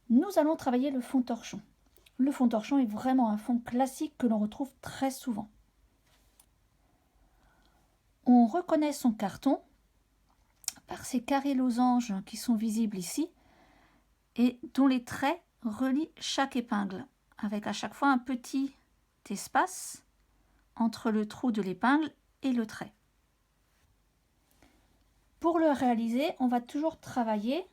Nous allons travailler le fond torchon. Le fond torchon est vraiment un fond classique que l'on retrouve très souvent. On reconnaît son carton par ces carrés losanges qui sont visibles ici et dont les traits relient chaque épingle, avec à chaque fois un petit espace entre le trou de l'épingle et le trait. Pour le réaliser, on va toujours travailler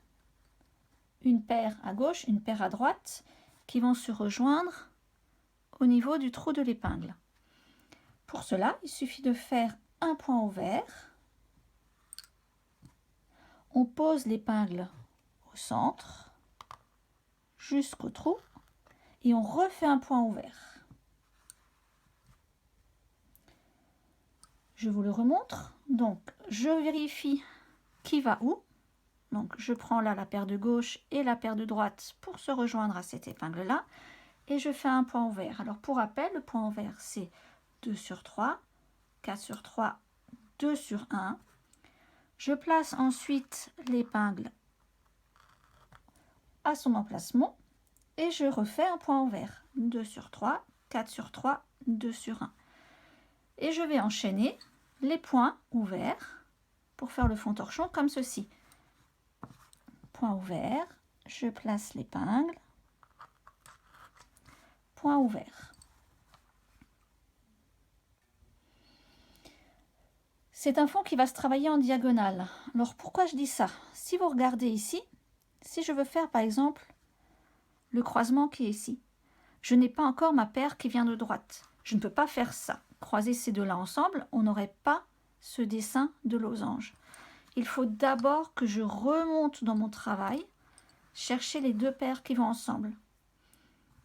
une paire à gauche, une paire à droite, qui vont se rejoindre au niveau du trou de l'épingle. Pour cela, il suffit de faire un point ouvert. On pose l'épingle au centre, jusqu'au trou, et on refait un point ouvert. Je vous le remontre. Donc, je vérifie qui va où. Donc, je prends là la paire de gauche et la paire de droite pour se rejoindre à cette épingle-là. Et je fais un point ouvert. Alors, pour rappel, le point ouvert, c'est 2 sur 3, 4 sur 3, 2 sur 1. Je place ensuite l'épingle à son emplacement et je refais un point ouvert. 2 sur 3, 4 sur 3, 2 sur 1. Et je vais enchaîner les points ouverts pour faire le fond torchon comme ceci. Point ouvert, je place l'épingle, point ouvert. C'est un fond qui va se travailler en diagonale. Alors pourquoi je dis ça? Si vous regardez ici, si je veux faire par exemple le croisement qui est ici, je n'ai pas encore ma paire qui vient de droite. Je ne peux pas faire ça. Croiser ces deux-là ensemble, on n'aurait pas ce dessin de losange. Il faut d'abord que je remonte dans mon travail, chercher les deux paires qui vont ensemble.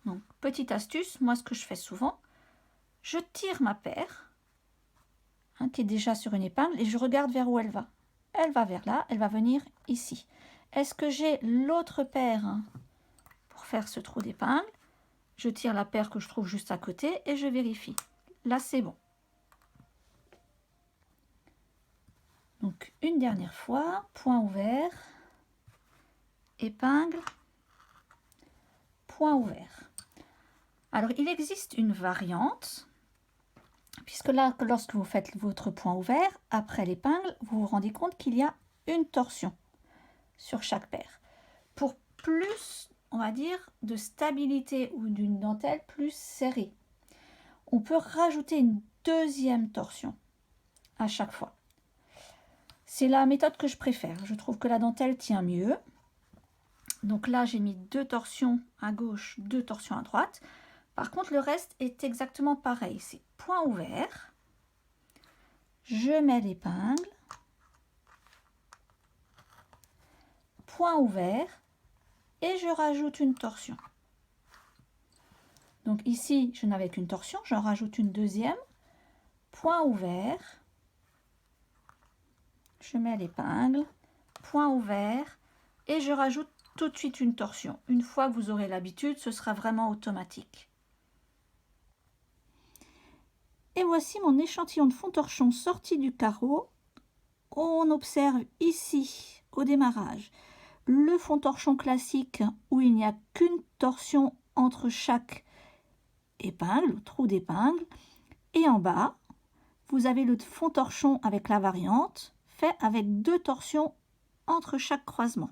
Donc, petite astuce, moi ce que je fais souvent, je tire ma paire, qui est déjà sur une épingle, et je regarde vers où elle va. Elle va vers là, elle va venir ici. Est-ce que j'ai l'autre paire pour faire ce trou d'épingle? Je tire la paire que je trouve juste à côté et je vérifie. Là, c'est bon. Donc, une dernière fois, point ouvert, épingle, point ouvert. Alors, il existe une variante, puisque là, lorsque vous faites votre point ouvert, après l'épingle, vous vous rendez compte qu'il y a une torsion sur chaque paire. Pour plus, on va dire, de stabilité ou d'une dentelle plus serrée, on peut rajouter une deuxième torsion à chaque fois. C'est la méthode que je préfère. Je trouve que la dentelle tient mieux. Donc là, j'ai mis 2 torsions à gauche, 2 torsions à droite. Par contre, le reste est exactement pareil. C'est point ouvert. Je mets l'épingle. Point ouvert. Et je rajoute une torsion. Donc ici, je n'avais qu'une torsion. J'en rajoute une deuxième. Point ouvert. Je mets l'épingle. Point ouvert. Et je rajoute tout de suite une torsion. Une fois que vous aurez l'habitude, ce sera vraiment automatique. Et voici mon échantillon de fond torchon sorti du carreau. On observe ici, au démarrage, le fond torchon classique où il n'y a qu'une torsion entre chaque épingle, trou d'épingle. Et en bas, vous avez le fond torchon avec la variante, fait avec 2 torsions entre chaque croisement.